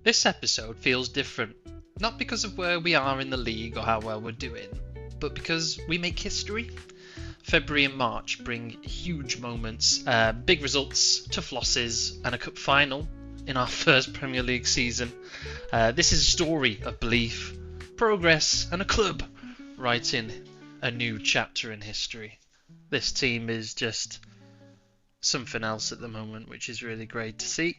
This episode feels different, not because of where we are in the league or how well we're doing, but because we make history. February and March bring huge moments, big results, tough losses, and a cup final in our first Premier League season. This is a story of belief, progress, and a club writing a new chapter in history. This team is just something else at the moment, which is really great to see.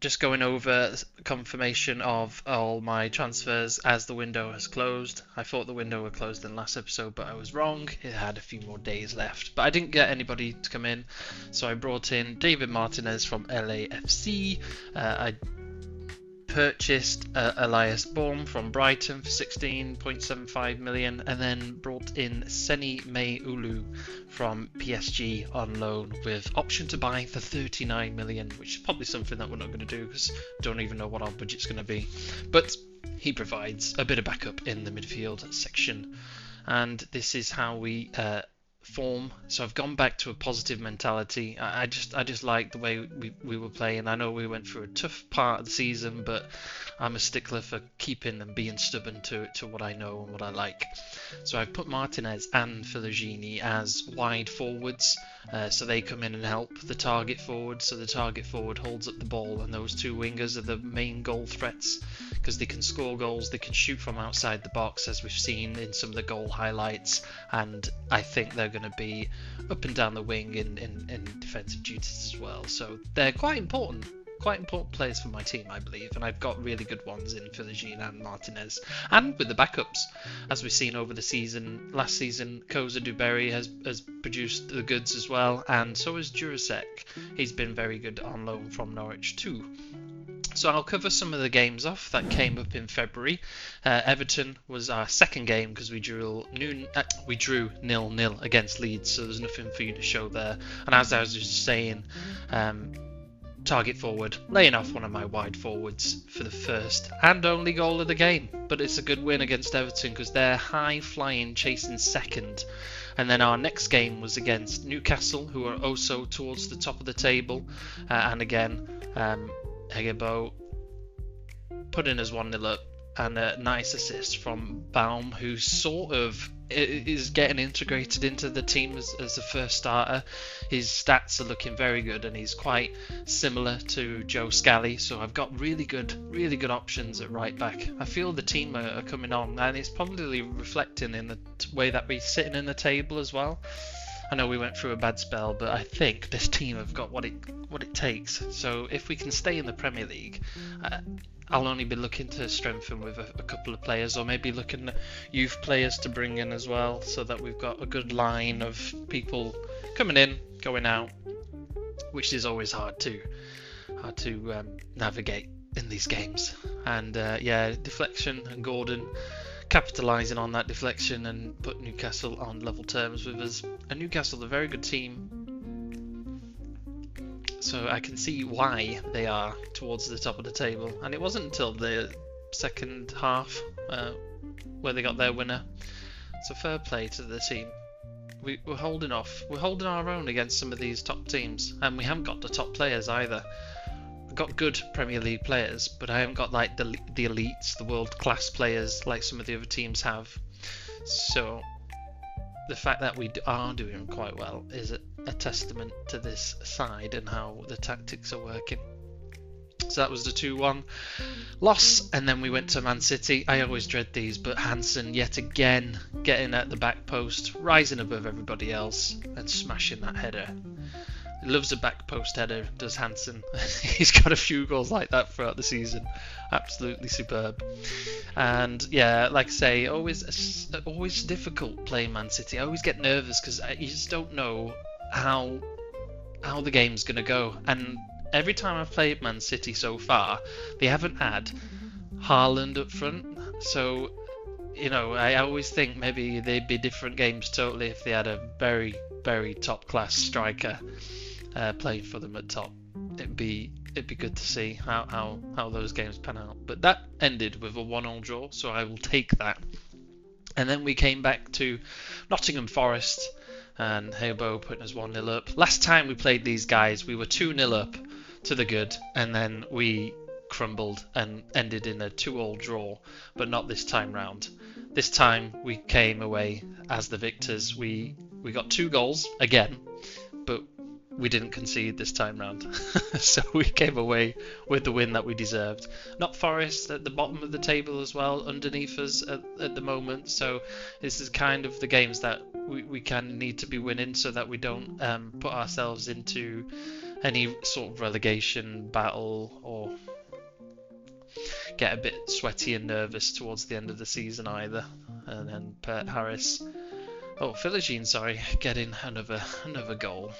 Just going over confirmation of all my transfers as the window has closed. I thought the window were closed in the last episode, but I was wrong. It had a few more days left, but I didn't get anybody to come in, so I brought in David Martinez from LAFC. I purchased Elias Baum from Brighton for 16.75 million, and then brought in Seni Mayulu from PSG on loan with option to buy for 39 million, which is probably something that we're not going to do because I don't even know what our budget's going to be. But he provides a bit of backup in the midfield section, and this is how we form. So I've gone back to a positive mentality. I just like the way we were playing. I know we went through a tough part of the season, but I'm a stickler for keeping and being stubborn to what I know and what I like. So I've put Martinez and Fellaini as wide forwards, so they come in and help the target forward. So the target forward holds up the ball, and those two wingers are the main goal threats because they can score goals, they can shoot from outside the box, as we've seen in some of the goal highlights, and I think they're going to be up and down the wing in defensive duties as well. So they're quite important players for my team, I believe, and I've got really good ones in Fellaini and Martinez, and with the backups, as we've seen over the season. Last season, Koza Duberry has produced the goods as well, and so has Jurasek. He's been very good on loan from Norwich too. So I'll cover some of the games off that came up in February. Everton was our second game because we drew 0-0 against Leeds, so there's nothing for you to show there. And as I was just saying, target forward, laying off one of my wide forwards for the first and only goal of the game. But it's a good win against Everton because they're high flying, chasing second. And then our next game was against Newcastle, who are also towards the top of the table. And again, Egebo put in as 1-0 up, and a nice assist from Baum, who sort of is getting integrated into the team as the first starter. His stats are looking very good, and he's quite similar to Joe Scally, so I've got really good options at right back. I feel the team are coming on, and it's probably reflecting in the way that we're sitting in the table as well. I know we went through a bad spell, but I think this team have got what it takes. So if we can stay in the Premier League, I'll only be looking to strengthen with a couple of players, or maybe looking at youth players to bring in as well, so that we've got a good line of people coming in, going out, which is always hard to navigate in these games. And deflection, and Gordon capitalising on that deflection and put Newcastle on level terms with us. And Newcastle, a very good team, so I can see why they are towards the top of the table. And it wasn't until the second half where they got their winner. So fair play to the team. We're holding off. We're holding our own against some of these top teams, and we haven't got the top players either. Got good Premier League players, but I haven't got like the elites, the world class players like some of the other teams have. So the fact that we are doing quite well is a testament to this side and how the tactics are working. So that was the 2-1 loss, and then we went to Man City. I always dread these, but Hansen yet again getting at the back post, rising above everybody else and smashing that header. Loves a back post header, does Hansen. He's got a few goals like that throughout the season. Absolutely superb. And yeah, like I say, always difficult playing Man City. I always get nervous because you just don't know how the game's going to go. And every time I've played Man City so far, they haven't had Haaland up front. So, I always think maybe they'd be different games totally if they had a very, very top class striker playing for them at top. It'd be good to see how those games pan out. But that ended with a 1-1 draw, so I will take that. And then we came back to Nottingham Forest, and Hebo putting us 1-0 up. Last time we played these guys, we were 2-0 up to the good, and then we crumbled and ended in a 2-2 draw, but not this time round. This time we came away as the victors. We got 2 goals again, but we didn't concede this time round. So we came away with the win that we deserved. Not Forest at the bottom of the table as well, underneath us at the moment. So this is kind of the games that we kind of need to be winning so that we don't put ourselves into any sort of relegation battle or get a bit sweaty and nervous towards the end of the season either. And then Philogene, getting another goal.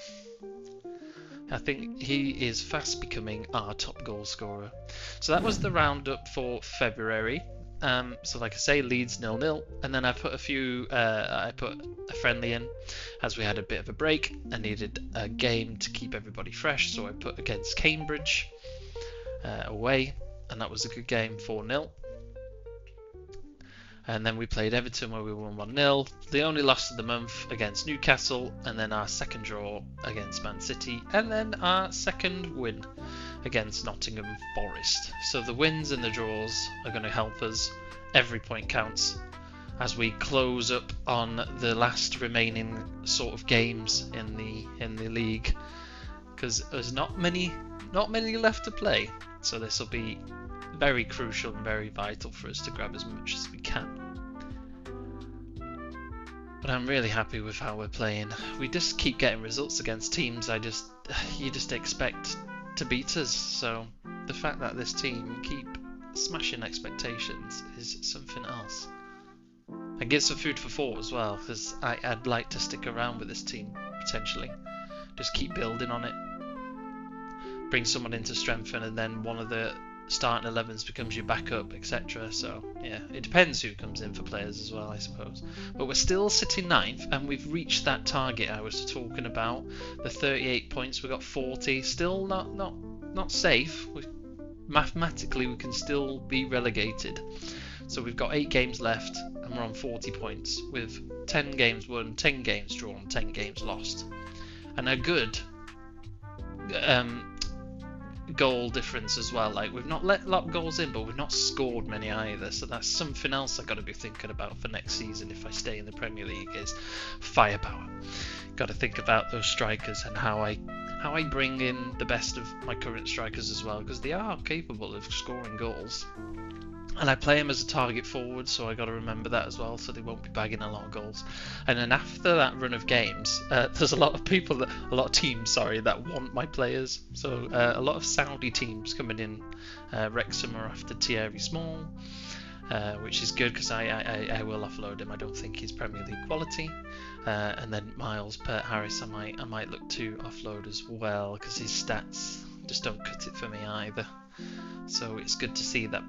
I think he is fast becoming our top goal scorer. So that was the roundup for February. So like I say, Leeds 0-0, and then I put I put a friendly in as we had a bit of a break. I needed a game to keep everybody fresh, so I put against Cambridge away, and that was a good game, 4-0. And then we played Everton where we won 1-0. The only loss of the month against Newcastle, and then our second draw against Man City, and then our second win against Nottingham Forest. So the wins and the draws are going to help us. Every point counts as we close up on the last remaining sort of games in the league, because there's not many left to play. So this will be very crucial and very vital for us to grab as much as we can. But I'm really happy with how we're playing. We just keep getting results against teams you just expect to beat us. So the fact that this team keep smashing expectations is something else. And gives some food for thought as well, because I'd like to stick around with this team potentially. Just keep building on it. Bring someone in to strengthen, and then one of the starting 11s becomes your backup, etc. So yeah, it depends who comes in for players as well, I suppose. But we're still sitting 9th, and we've reached that target I was talking about. The 38 points, we got 40. Still not safe. Mathematically, we can still be relegated. So we've got 8 games left, and we're on 40 points with 10 games won, 10 games drawn, 10 games lost, and a good goal difference as well. Like, we've not let a lot of goals in, but we've not scored many either, so that's something else I've got to be thinking about for next season if I stay in the Premier League, is firepower. Got to think about those strikers and how I bring in the best of my current strikers as well, because they are capable of scoring goals. And I play him as a target forward, so I got to remember that as well, so they won't be bagging a lot of goals. And then after that run of games, there's a lot of teams that want my players. So a lot of Saudi teams coming in. Wrexham are after Thierry Small, which is good because I will offload him. I don't think he's Premier League quality. And then Miles Harris, I might look to offload as well, because his stats just don't cut it for me either. So it's good to see that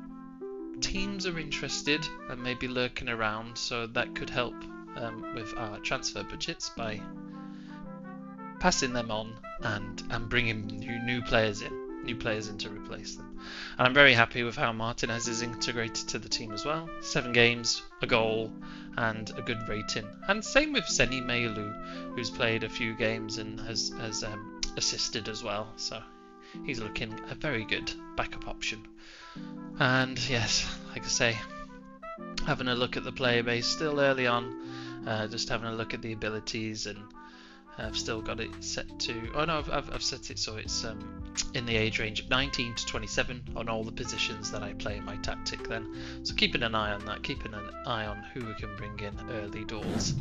teams are interested and maybe lurking around, so that could help with our transfer budgets by passing them on and bringing new players in to replace them. And I'm very happy with how Martinez is integrated to the team as well. 7 games, a goal, and a good rating. And same with Seni Meilu, who's played a few games and has assisted as well. So he's looking a very good backup option. And yes, like I say, having a look at the player base still early on, just having a look at the abilities, and I've still got it set to, I've set it so it's in the age range of 19 to 27 on all the positions that I play in my tactic then. So keeping an eye on that, keeping an eye on who we can bring in early doors.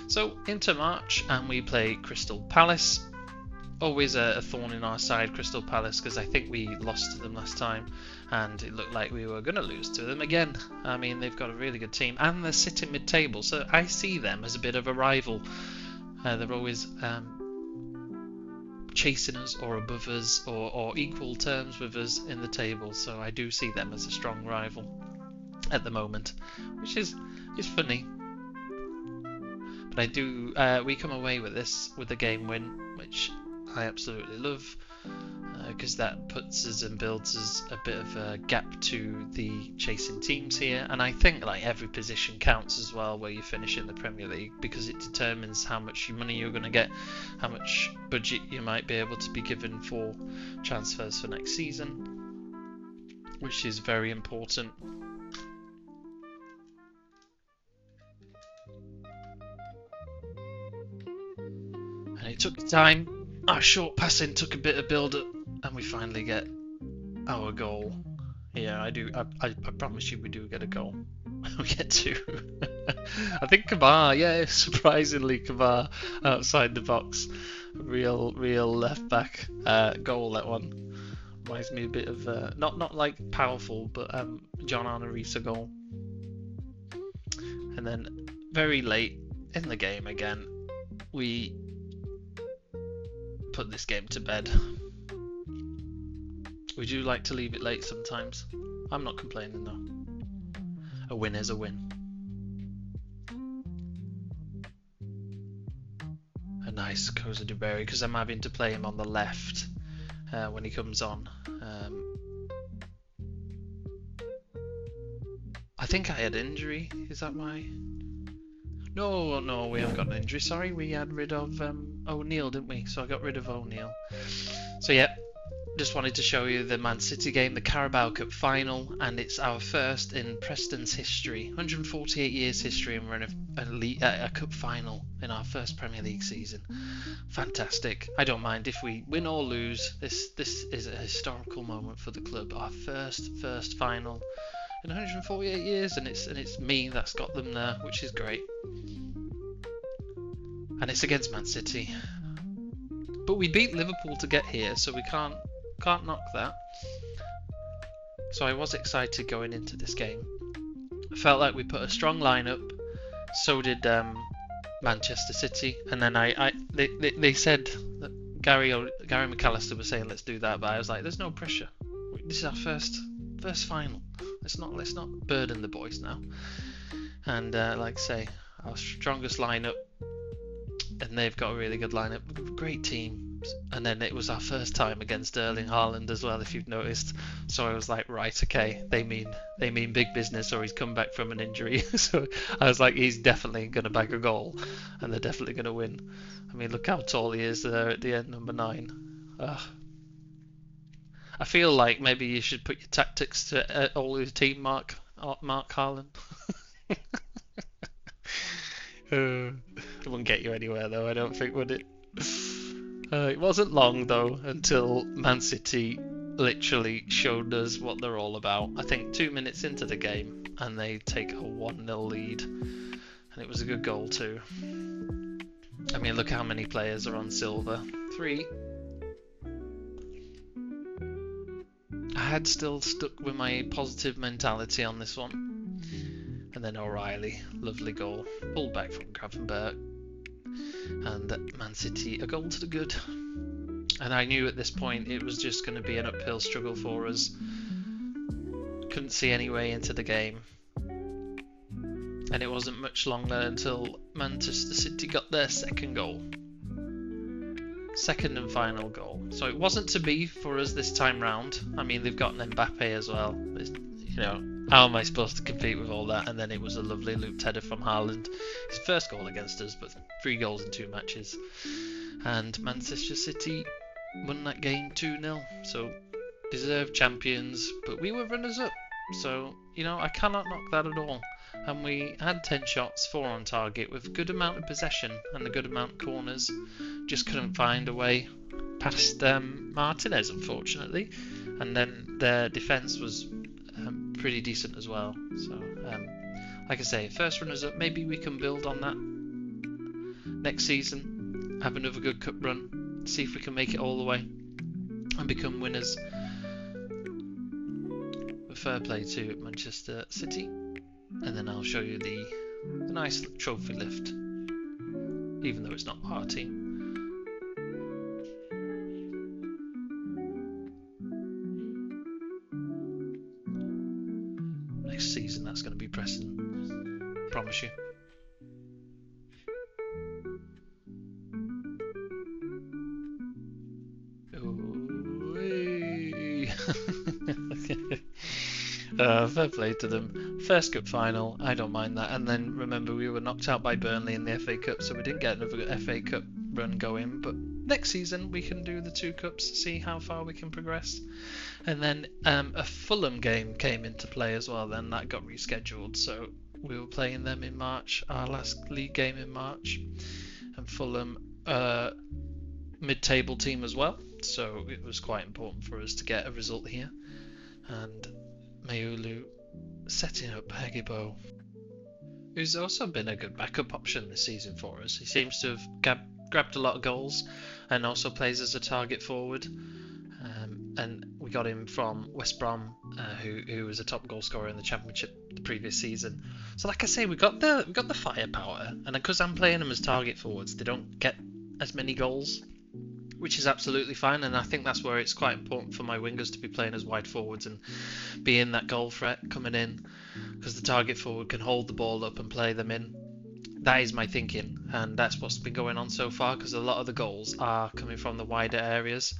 So into March, and we play Crystal Palace. Always a thorn in our side, Crystal Palace, because I think we lost to them last time and it looked like we were going to lose to them again. I mean, they've got a really good team and they're sitting mid-table, so I see them as a bit of a rival. They're always chasing us or above us or equal terms with us in the table, so I do see them as a strong rival at the moment, which is funny. But I do, we come away with this with a game win, which I absolutely love, because that puts us and builds us a bit of a gap to the chasing teams here. And I think like every position counts as well where you finish in the Premier League, because it determines how much money you're going to get, how much budget you might be able to be given for transfers for next season. which is very important. And it took time. Our short passing took a bit of build-up, and we finally get our goal. Yeah, I promise you we do get a goal. We get two. I think Kamar, yeah, surprisingly Kamar outside the box. Real left back goal, that one. Reminds me a bit of, not like powerful, but John Arnorisa goal. And then very late in the game again, we put this game to bed. We do like to leave it late sometimes. I'm not complaining though. A win is a win. A nice Koza DeBerry, because I'm having to play him on the left when he comes on. I think I had injury. Is that why? No, we haven't got an injury. Sorry, we had rid of O'Neill, didn't we? So I got rid of O'Neill. So yeah. Just wanted to show you the Man City game, the Carabao Cup final, and it's our first in Preston's history. 148 years history, and we're in a cup final in our first Premier League season. Fantastic. I don't mind if we win or lose. This is a historical moment for the club. Our first final in 148 years, and it's me that's got them there, which is great. And it's against Man City. But we beat Liverpool to get here, so we can't knock that. So I was excited going into this game. I felt like we put a strong lineup. So did Manchester City. And then they said that Gary McAllister was saying let's do that, but I was like, there's no pressure. This is our first final. Let's not burden the boys now. And like I say, our strongest lineup, and they've got a really good lineup, great team. And then it was our first time against Erling Haaland as well, if you've noticed. So I was like, right, okay, they mean big business, or he's come back from an injury. So I was like, he's definitely going to bag a goal, and they're definitely going to win. I mean, look how tall he is there at the end, number 9. I feel like maybe you should put your tactics to all your team, Mark Haaland. It wouldn't get you anywhere though, I don't think, would it? It wasn't long though until Man City literally showed us what they're all about. I think 2 minutes into the game, and they take a 1-0 lead, and it was a good goal too. I mean, look how many players are on silver. 3. I had still stuck with my positive mentality on this one. And then O'Reilly, lovely goal, pulled back from Gravenberch. And Man City, a goal to the good. And I knew at this point it was just going to be an uphill struggle for us. Couldn't see any way into the game. And it wasn't much longer until Manchester City got their second goal. Second and final goal. So it wasn't to be for us this time round. I mean, they've got an Mbappe as well. How am I supposed to compete with all that? And then it was a lovely looped header from Haaland. His first goal against us, but 3 goals in 2 matches. And Manchester City won that game 2-0. So, deserved champions, but we were runners-up. So, I cannot knock that at all. And we had 10 shots, 4 on target, with a good amount of possession and a good amount of corners. Just couldn't find a way past Martinez, unfortunately. And then their defence was pretty decent as well. So, like I say, first runners up. Maybe we can build on that next season. Have another good cup run. See if we can make it all the way and become winners. But fair play to Manchester City. And then I'll show you the nice trophy lift, even though it's not our team. Next season, that's going to be Preston. Promise you. Fair play to them. First cup final, I don't mind that. And then remember, we were knocked out by Burnley in the FA Cup, so we didn't get another FA Cup run going, but next season we can do the 2 cups, see how far we can progress. And then a Fulham game came into play as well, then that got rescheduled, so we were playing them in March, our last league game in March, and Fulham mid-table team as well, so it was quite important for us to get a result here. And Mayulu setting up Hegibo, who's also been a good backup option this season for us. He seems to have grabbed a lot of goals and also plays as a target forward. And we got him from West Brom, who was a top goal scorer in the Championship the previous season. So like I say, we got the firepower, and because I'm playing them as target forwards, they don't get as many goals, which is absolutely fine. And I think that's where it's quite important for my wingers to be playing as wide forwards and being that goal threat coming in, because the target forward can hold the ball up and play them in. That is my thinking, and that's what's been going on so far, because a lot of the goals are coming from the wider areas.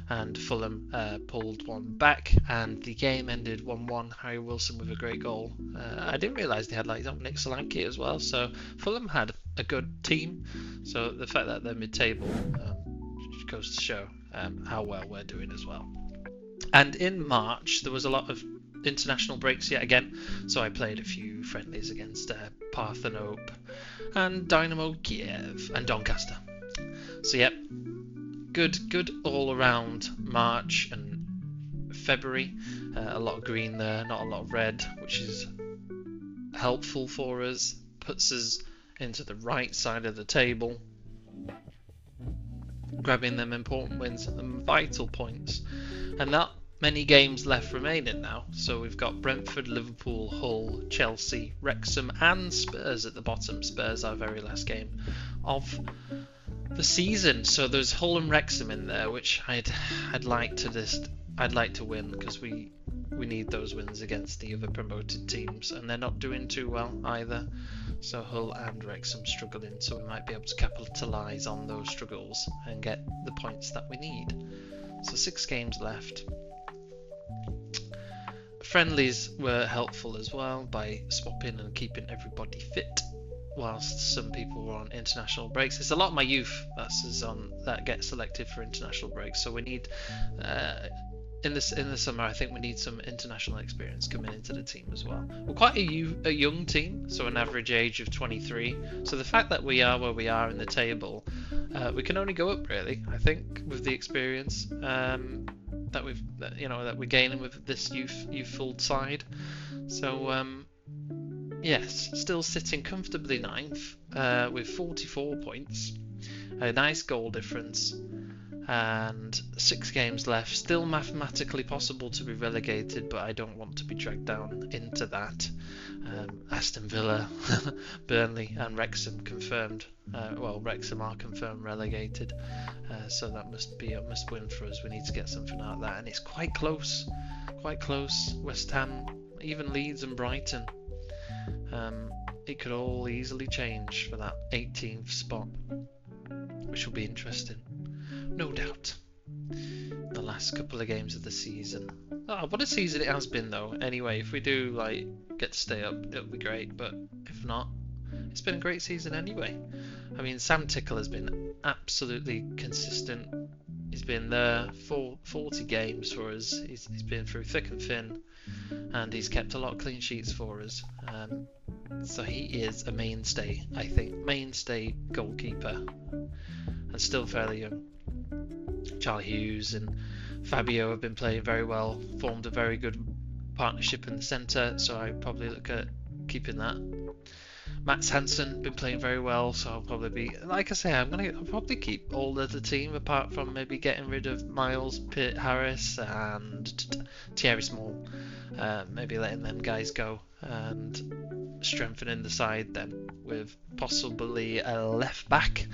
And Fulham pulled one back, and the game ended 1-1. Harry Wilson with a great goal. I didn't realise they had like Dominic Solanke as well, so Fulham had a good team. So the fact that they're mid-table goes to show how well we're doing as well. And in March there was a lot of international breaks yet again, so I played a few friendlies against Parthenope and Dynamo Kiev and Doncaster. So yep, good all around March and February. A lot of green there, not a lot of red, which is helpful for us, puts us into the right side of the table, grabbing them important wins and vital points. And not many games left remaining now, so we've got Brentford, Liverpool, Hull, Chelsea, Wrexham and Spurs at the bottom. Spurs our very last game of the season, so there's Hull and Wrexham in there, which I'd like to win, because we need those wins against the other promoted teams, and they're not doing too well either. So Hull and Wrexham struggling, so we might be able to capitalise on those struggles and get the points that we need. So 6 games left. Friendlies were helpful as well by swapping and keeping everybody fit, whilst some people were on international breaks. It's a lot of my youth that get selected for international breaks, so we need in the summer I think we need some international experience coming into the team as well. We're quite a young team, so an average age of 23, so the fact that we are where we are in the table, we can only go up really, I think, with the experience that we're gaining with this youthful side. So yes, still sitting comfortably 9th with 44 points, a nice goal difference, and 6 games left. Still mathematically possible to be relegated, but I don't want to be dragged down into that. Aston Villa, Burnley and Wrexham confirmed. Wrexham are confirmed relegated, so that must be a must win for us. We need to get something out of that, and it's quite close. West Ham, even Leeds and Brighton. It could all easily change for that 18th spot, which will be interesting, no doubt. The last couple of games of the season. Oh, what a season it has been though. Anyway, if we do get to stay up, it'll be great, but if not, it's been a great season anyway. I mean, Sam Tickle has been absolutely consistent. He's been there for 40 games for us. He's been through thick and thin, and he's kept a lot of clean sheets for us. So he is a mainstay, I think. Mainstay goalkeeper, and still fairly young. Charlie Hughes and Fabio have been playing very well, formed a very good partnership in the centre, so I probably look at keeping that. Mats Hansen been playing very well, so I'll probably be, like I say, I'll probably keep all of the team apart from maybe getting rid of Miles, Pitt, Harris and Thierry Small, maybe letting them guys go and strengthening the side then with possibly a left back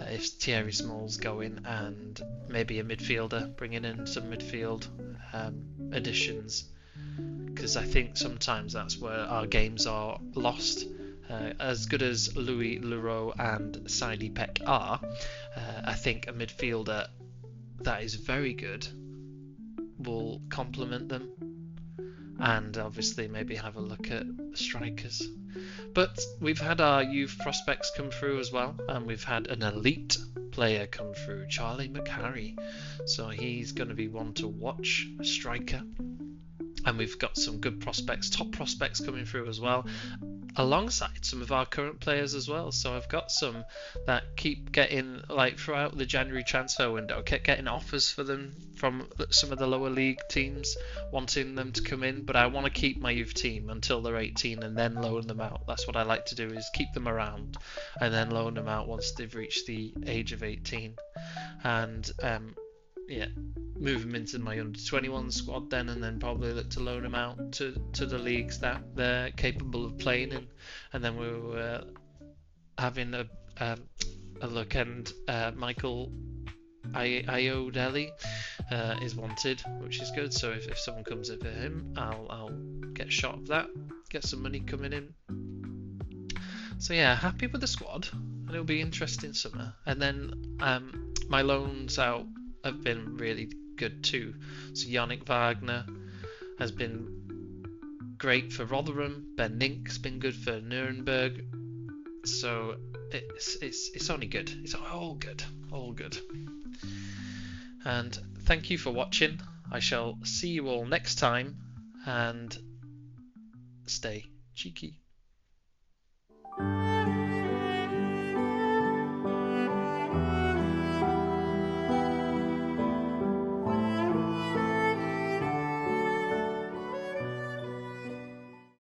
if Thierry Small's going, and maybe a midfielder, bringing in some midfield additions, because I think sometimes that's where our games are lost. As good as Louis Leroux and Saidi Peck are, I think a midfielder that is very good will complement them, and obviously maybe have a look at the strikers. But we've had our youth prospects come through as well, and we've had an elite player come through, Charlie McCarry. So he's going to be one to watch, a striker. And we've got some good prospects, top prospects coming through as well, alongside some of our current players as well. So I've got some that keep getting, like throughout the January transfer window, kept getting offers for them from some of the lower league teams wanting them to come in, but I want to keep my youth team until they're 18 and then loan them out. That's what I like to do, is keep them around and then loan them out once they've reached the age of 18. And move them into my under 21 squad then, and then probably look to loan them out to the leagues that they're capable of playing in. And then we were having a look, and Michael Iodeli is wanted, which is good. So if someone comes in for him, I'll get a shot of that, get some money coming in. So yeah, happy with the squad, and it'll be interesting summer. And then my loans out have been really good too. So Yannick Wagner has been great for Rotherham. Ben Nink's been good for Nuremberg. So it's only good. It's all good. And thank you for watching. I shall see you all next time, and stay cheeky.